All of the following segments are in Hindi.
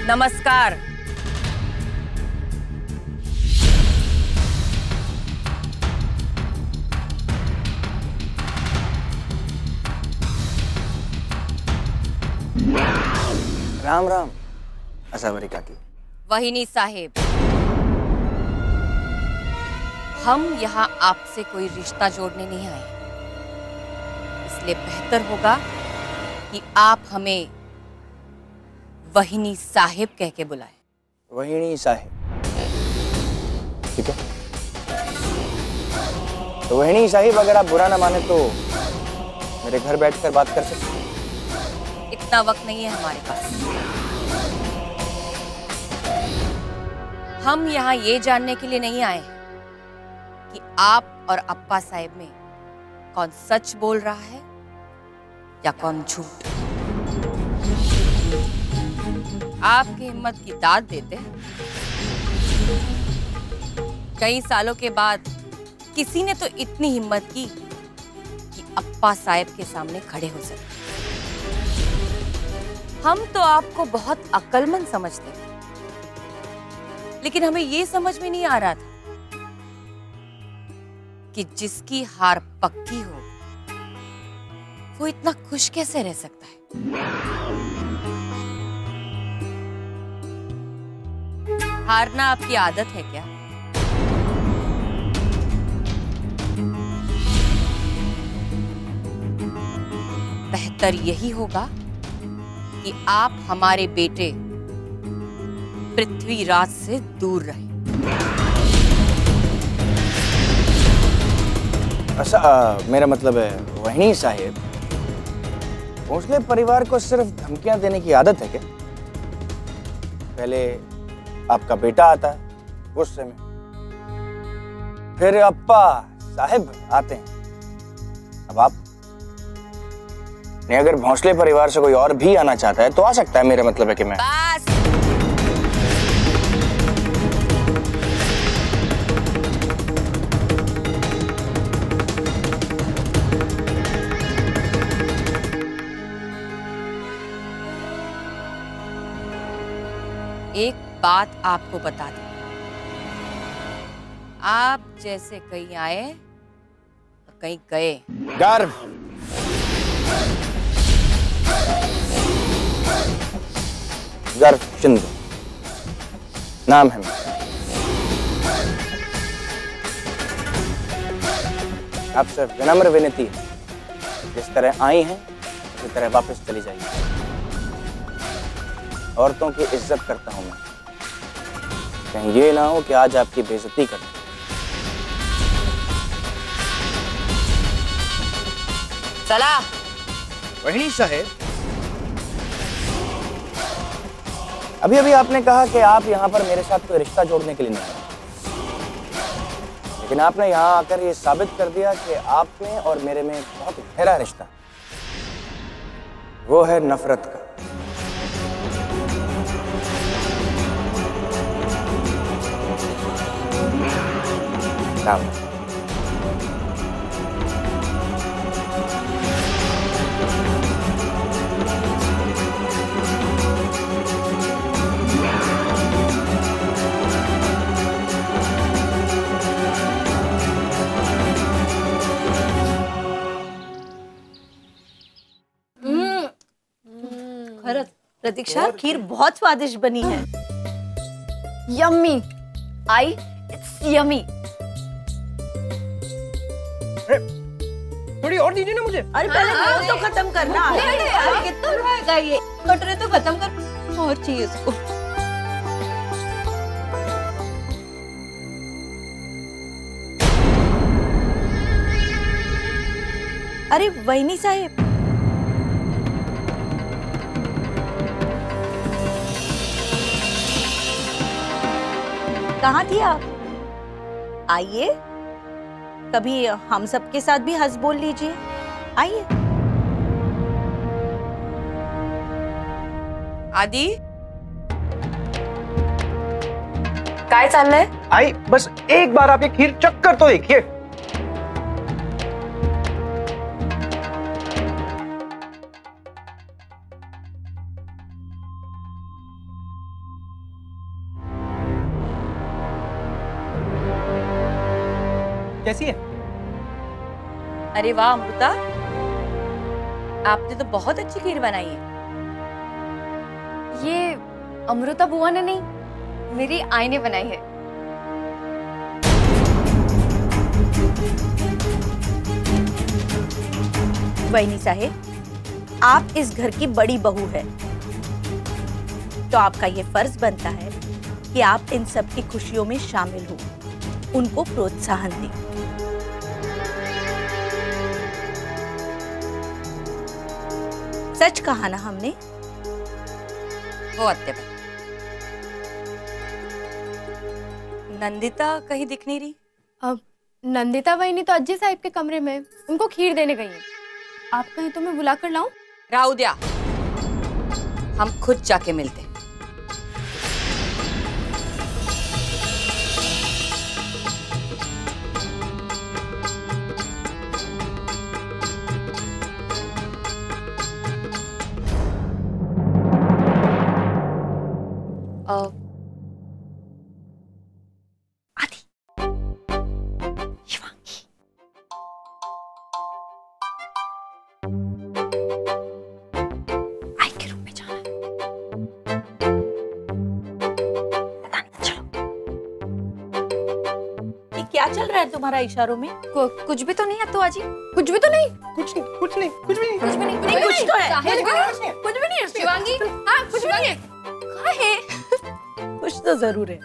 नमस्कार। राम राम असावरी काकी। वहीनी साहेब, हम यहाँ आपसे कोई रिश्ता जोड़ने नहीं आए, इसलिए बेहतर होगा कि आप हमें वहीनी साहेब कह के बुलाएं। वहीनी साहेब, ठीक है। तो वहीनी साहिब, अगर आप बुरा ना माने तो मेरे घर बैठकर बात कर सकते हैं। इतना वक्त नहीं है हमारे पास। हम यहाँ ये जानने के लिए नहीं आए कि आप और अप्पा साहेब में कौन सच बोल रहा है या कौन झूठ। आपकी हिम्मत की दाद देते हैं। कई सालों के बाद किसी ने तो इतनी हिम्मत की कि अप्पा साहेब के सामने खड़े हो सके। हम तो आपको बहुत अक्लमंद समझते थे, लेकिन हमें यह समझ में नहीं आ रहा था कि जिसकी हार पक्की हो वो इतना खुश कैसे रह सकता है। हारना आपकी आदत है क्या? बेहतर यही होगा कि आप हमारे बेटे पृथ्वीराज से दूर रहें। मेरा मतलब है वहीनी साहेब, भोसले परिवार को सिर्फ धमकियां देने की आदत है क्या? पहले आपका बेटा आता है गुस्से में, फिर अप्पा साहेब आते हैं, अब आप। नहीं, अगर भोसले परिवार से कोई और भी आना चाहता है तो आ सकता है। मेरा मतलब है कि मैं बस। एक बात आपको बता दें, आप जैसे कहीं आए तो कहीं गए। गर्व, गर्व चिंदू नाम है मेरा। आपसे विनम्र विनती है, जिस तरह आई हैं उसी तरह वापस चली जाइए। औरतों की इज्जत करता हूं मैं, कहीं ये ना हो कि आज आपकी बेइज्जती कर। चला। वहीनी साहेब, अभी अभी आपने कहा कि आप यहाँ पर मेरे साथ कोई रिश्ता जोड़ने के लिए नहीं आए, लेकिन आपने यहाँ आकर ये साबित कर दिया कि आप में और मेरे में बहुत गहरा रिश्ता, वो है नफरत का। राम। प्रतीक्षा, खीर बहुत स्वादिष्ट बनी है। Yummy, it's yummy. थोड़ी और दीजिए ना मुझे। अरे पहले वो तो खत्म करना है। अरे कितना खाएगा ये? कटोरे तो खत्म कर, और चाहिए इसको। अरे वहीनी साहेब, कहाँ थी आप? आइए, कभी हम सबके साथ भी हंस बोल लीजिए। आइए। आदि, काय चाललंय? आई, बस एक बार आप ये खीर चक्कर तो देखिए। कैसी है? अरे वाह अमृता, आपने तो बहुत अच्छी खीर बनाई है। ये अमृता बुआ ने नहीं, मेरी आई ने बनाई है। वहीनी साहेब, आप इस घर की बड़ी बहू है, तो आपका ये फर्ज बनता है कि आप इन सब की खुशियों में शामिल हो, उनको प्रोत्साहन दें। सच कहा ना हमने? वो आते पर नंदिता कहीं दिख नहीं रही। अब नंदिता वहीनी तो अज्जी साहिब के कमरे में, उनको खीर देने गई है। आप कहीं तो मैं बुला कर लाऊं? राउदिया, हम खुद जाके मिलते हैं। क्या चल रहा है तुम्हारा इशारों में? कुछ भी तो नहीं है तो आजी, कुछ भी तो नहीं। कुछ नहीं, कुछ नहीं, कुछ भी नहीं। कुछ भी नहीं, नहीं, कुछ तो है। कुछ भी नहीं है शिवांगी। हाँ, कुछ भी नहीं है। कहाँ है? कुछ तो जरूर है।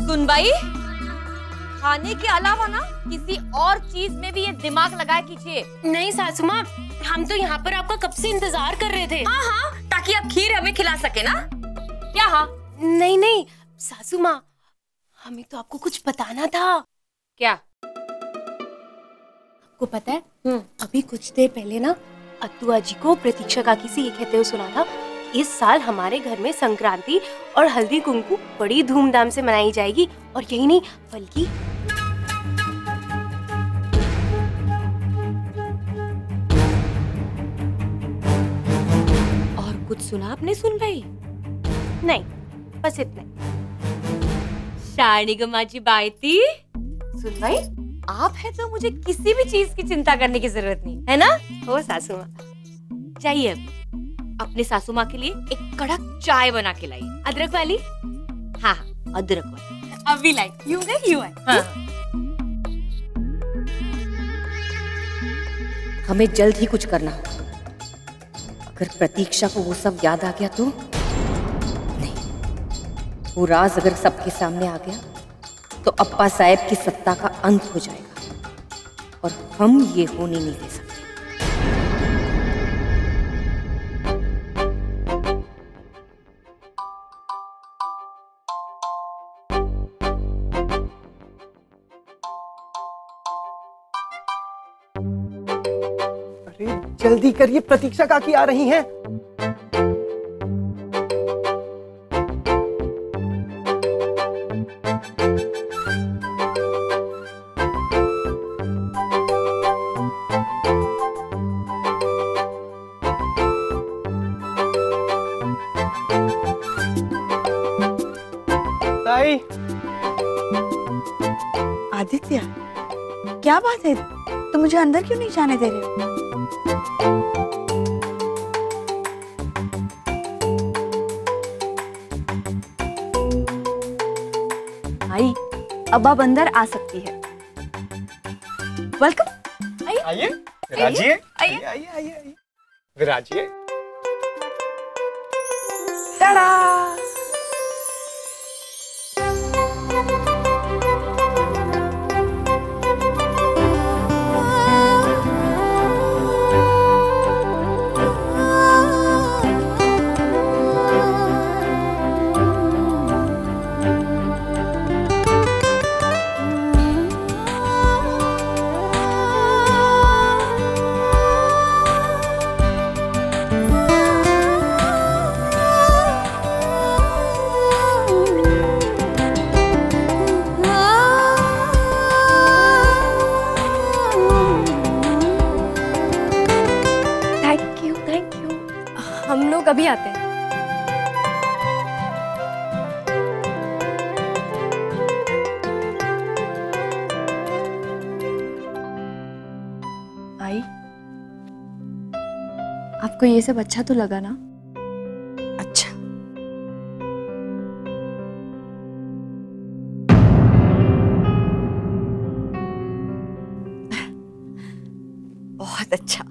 सुन भाई, खाने के अलावा ना किसी और चीज में भी ये दिमाग लगाया कीजिए। नहीं सासू माँ, हम तो यहाँ पर आपका कब से इंतजार कर रहे थे। हाँ हाँ, ताकि आप खीर हमें खिला सके ना। क्या? हाँ नहीं नहीं सासू माँ, हमें तो आपको कुछ बताना था। क्या? आपको पता है, अभी कुछ देर पहले ना अत्तुआ जी को प्रतीक्षा काकी से ये कहते हुए सुना था, इस साल हमारे घर में संक्रांति और हल्दी कुंकू बड़ी धूमधाम से मनाई जाएगी। और यही नहीं बल्कि कुछ सुना आपने सुन भाई? नहीं, बस इतना। शारणी गमाची बायती सुन भाई, आप है तो मुझे किसी भी चीज की चिंता करने की जरूरत नहीं है ना। हो सासू माँ, चाहिए अपने सासू माँ के लिए एक कड़क चाय बना के लाइए। अदरक वाली? हाँ अदरक वाली अभी लाई। यूं है। हाँ। हमें जल्द ही कुछ करना होगा। अगर प्रतीक्षा को वो सब याद आ गया तो नहीं, वो राज अगर सबके सामने आ गया तो अप्पा साहब की सत्ता का अंत हो जाएगा और हम ये होने नहीं दे सकते। अरे जल्दी करिए, प्रतीक्षा काकी आ रही हैं। ताई। आदित्य, क्या बात है? तुम मुझे अंदर क्यों नहीं जाने दे रहे हो? आई, अब आप अंदर आ सकती है। वेलकम। आइए, विराजिए, आइए, आइए, आइए, विराजिए। टाडा! हम लोग अभी आते हैं। आई, आपको ये सब अच्छा तो लगा ना? अच्छा, बहुत अच्छा।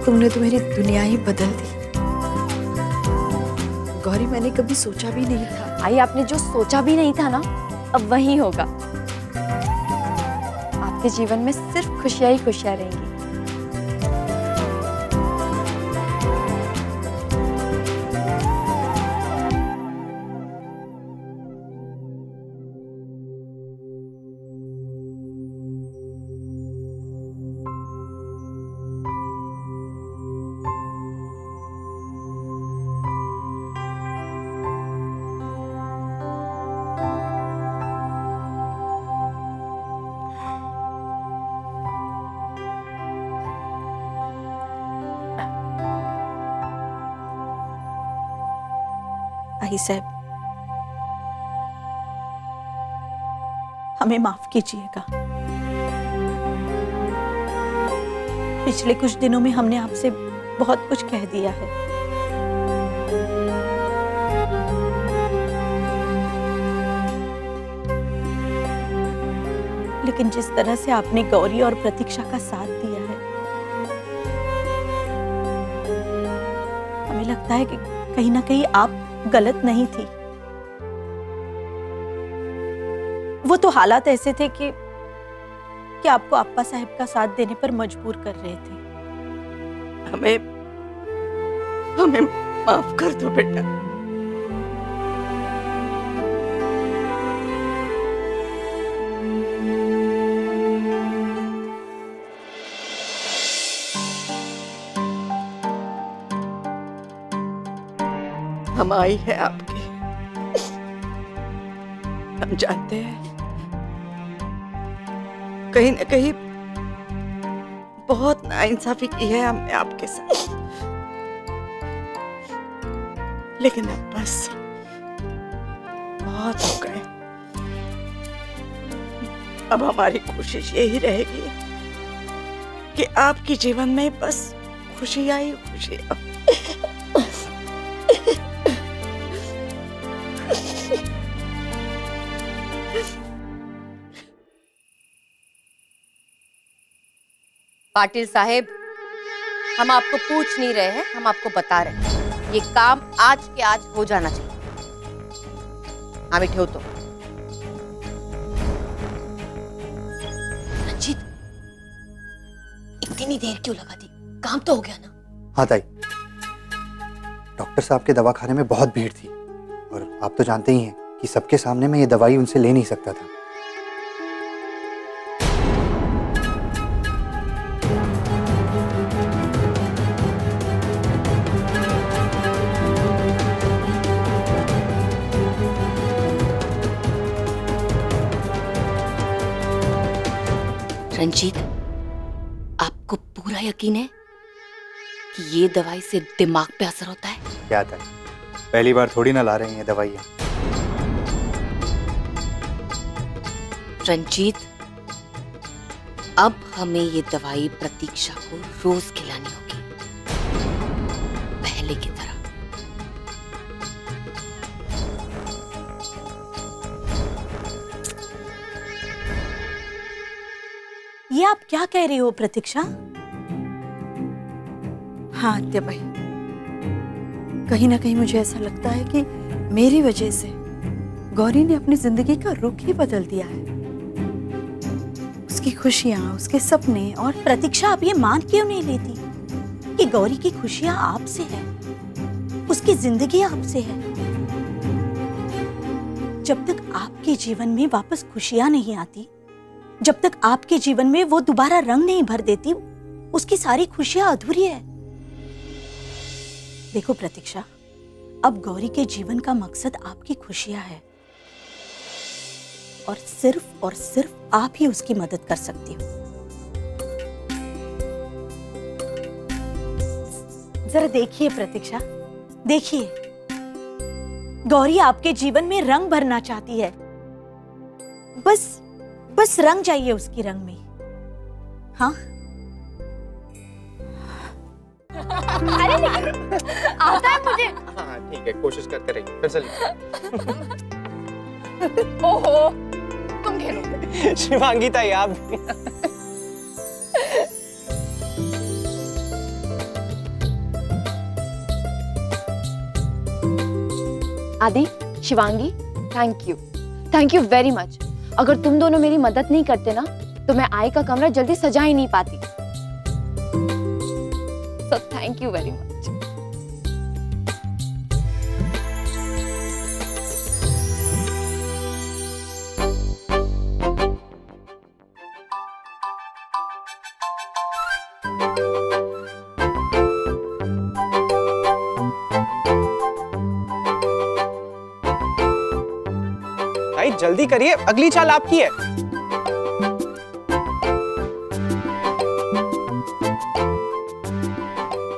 तुमने तो मेरी दुनिया ही बदल दी गौरी। मैंने कभी सोचा भी नहीं था। आई, आपने जो सोचा भी नहीं था ना, अब वही होगा। आपके जीवन में सिर्फ खुशियां ही खुशियां रहेंगी। आई साहब, हमें माफ कीजिएगा। पिछले कुछ दिनों में हमने आपसे बहुत कुछ कह दिया है। लेकिन जिस तरह से आपने गौरी और प्रतीक्षा का साथ दिया है, हमें लगता है कि कहीं ना कहीं आप गलत नहीं थी। वो तो हालात ऐसे थे कि आपको अप्पा साहब का साथ देने पर मजबूर कर रहे थे। हमें माफ कर दो बेटा। हम आई है आपकी। हम जानते हैं कहीं न कहीं बहुत नाइंसाफी की है हमने आपके साथ, लेकिन अब बस बहुत हो गए। अब हमारी कोशिश यही रहेगी कि आपके जीवन में बस खुशियां ही खुशियां। पाटिल साहेब, हम आपको पूछ नहीं रहे हैं, हम आपको बता रहे हैं। ये काम आज के आज हो जाना चाहिए। आम्ही ठेवतो। रंजीत, इतनी देर क्यों लगा दी? काम तो हो गया ना? हाँ ताई, डॉक्टर साहब के दवाखाने में बहुत भीड़ थी और आप तो जानते ही हैं कि सबके सामने मैं ये दवाई उनसे ले नहीं सकता था। रंजीत, आपको पूरा यकीन है कि ये दवाई से दिमाग पे असर होता है? क्या था, पहली बार थोड़ी ना ला रहे हैं दवाइयाँ। रंजीत, अब हमें ये दवाई प्रतीक्षा को रोज खिलानी होगी, पहले की तरह। ये आप क्या कह रही हो प्रतीक्षा? हाँ आत्या भाई, कहीं ना कहीं मुझे ऐसा लगता है कि मेरी वजह से गौरी ने अपनी जिंदगी का रुख ही बदल दिया है। उसकी खुशियां, उसके सपने। और प्रतीक्षा, आप ये मान क्यों नहीं लेती कि गौरी की खुशियां आपसे है, उसकी जिंदगी आपसे है? जब तक आपके जीवन में वापस खुशियां नहीं आती, जब तक आपके जीवन में वो दोबारा रंग नहीं भर देती, उसकी सारी खुशियां अधूरी है। देखो प्रतीक्षा, अब गौरी के जीवन का मकसद आपकी खुशियां है और सिर्फ आप ही उसकी मदद कर सकती हो। जरा देखिए प्रतीक्षा, देखिए, गौरी आपके जीवन में रंग भरना चाहती है। बस रंग चाहिए उसकी रंग में। हाँ अरे लेकिन आता है मुझे। हाँ ठीक है, कोशिश करते रहिए, फिर से ओहो, तुम खेलो। शिवांगी ताई आप आदि, Shivangi, thank you very much. अगर तुम दोनों मेरी मदद नहीं करते ना तो मैं आई का कमरा जल्दी सजा ही नहीं पाती। So thank you very much. भाई जल्दी करिए, अगली चाल आपकी है।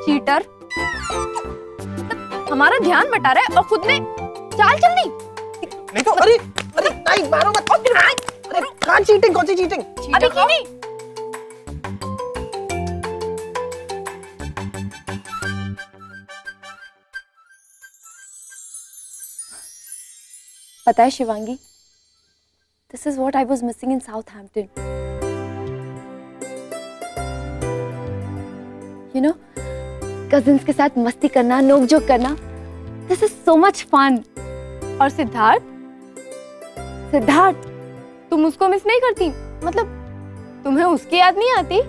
चीटर, हमारा ध्यान बटा रहा है और खुद ने चाल जल्दी। नहीं तो अरे नहीं मारो मत। अरे कौन चीटिंग, कौन सी चीटिंग? अभी की नहीं। पता है Shivangi, this is what I was missing in Southampton. You know, cousins के साथ मस्ती करना, नोक-झोंक करना, this is so much fun. और सिद्धार्थ, तुम उसको मिस नहीं करती? मतलब तुम्हें उसकी याद नहीं आती?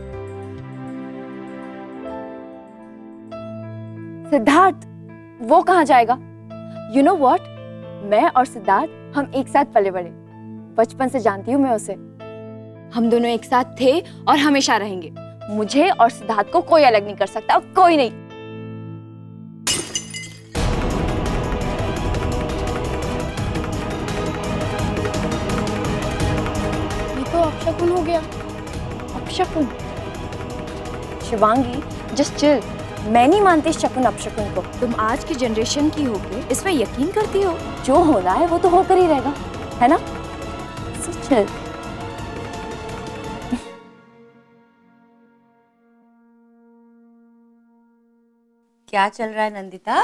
सिद्धार्थ वो कहाँ जाएगा? यू नो व्हाट, मैं और सिद्धार्थ हम एक साथ पले बड़े, बचपन से जानती हूँ मैं उसे। हम दोनों एक साथ थे और हमेशा रहेंगे। मुझे और सिद्धार्थ को कोई अलग नहीं कर सकता, कोई नहीं। ये तो अपशकुन हो गया। अपशकुन? Shivangi, just chill. मैं नहीं मानती शकुन अपशकुन को। तुम आज की जनरेशन की होके इसमें यकीन करती हो? जो होना है वो तो होकर ही रहेगा, है ना? So chill. क्या चल रहा है नंदिता?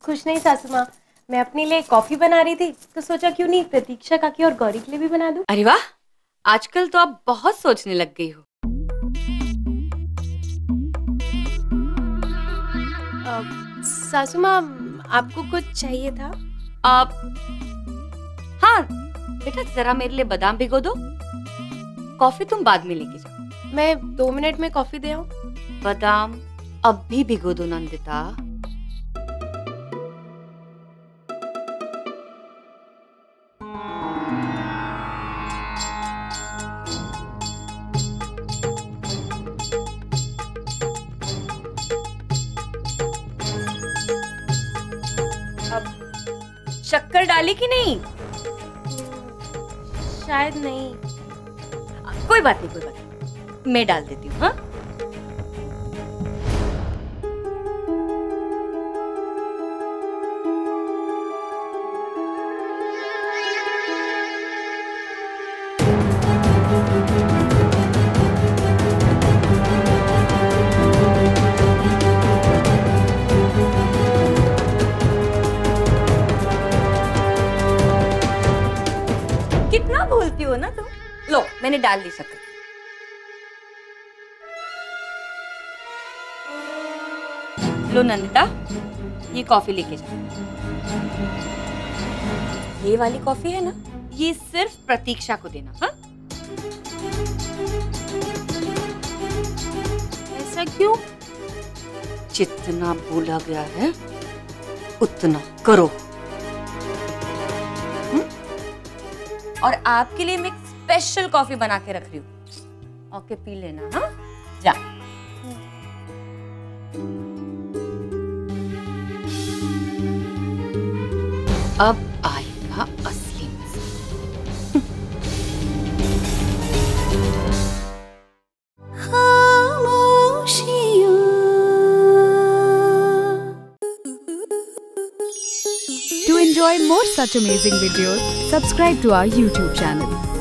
कुछ नहीं सासू माँ, मैं अपने लिए कॉफी बना रही थी तो सोचा क्यों नहीं प्रतीक्षा काकी और गौरी के लिए भी बना दूं। अरे वाह, आजकल तो आप बहुत सोचने लग गई हो। सासू माँ, आपको कुछ चाहिए था? आप हाँ बेटा, जरा मेरे लिए बादाम भिगो दो। कॉफी तुम बाद में लेके जाओ। मैं 2 मिनट में कॉफी दे आऊं? बादाम अब भी भिगो दो नंदिता। शक्कर डाली कि नहीं? शायद नहीं। कोई बात नहीं, कोई बात नहीं, मैं डाल देती हूँ। हाँ कितना भूलती हो ना तुम। लो, मैंने डाल दी शक्कर। लो नंदिता, ये कॉफी लेके जाओ। ये वाली कॉफी है ना, ये सिर्फ प्रतीक्षा को देना। हाँ ऐसा क्यों? जितना बोला गया है उतना करो। और आपके लिए मैं स्पेशल कॉफी बना के रख रही हूँ, ओके पी लेना। हाँ जा। अब आएगा असली मजा। खामोशियों enjoy more such amazing videos, subscribe to our YouTube channel.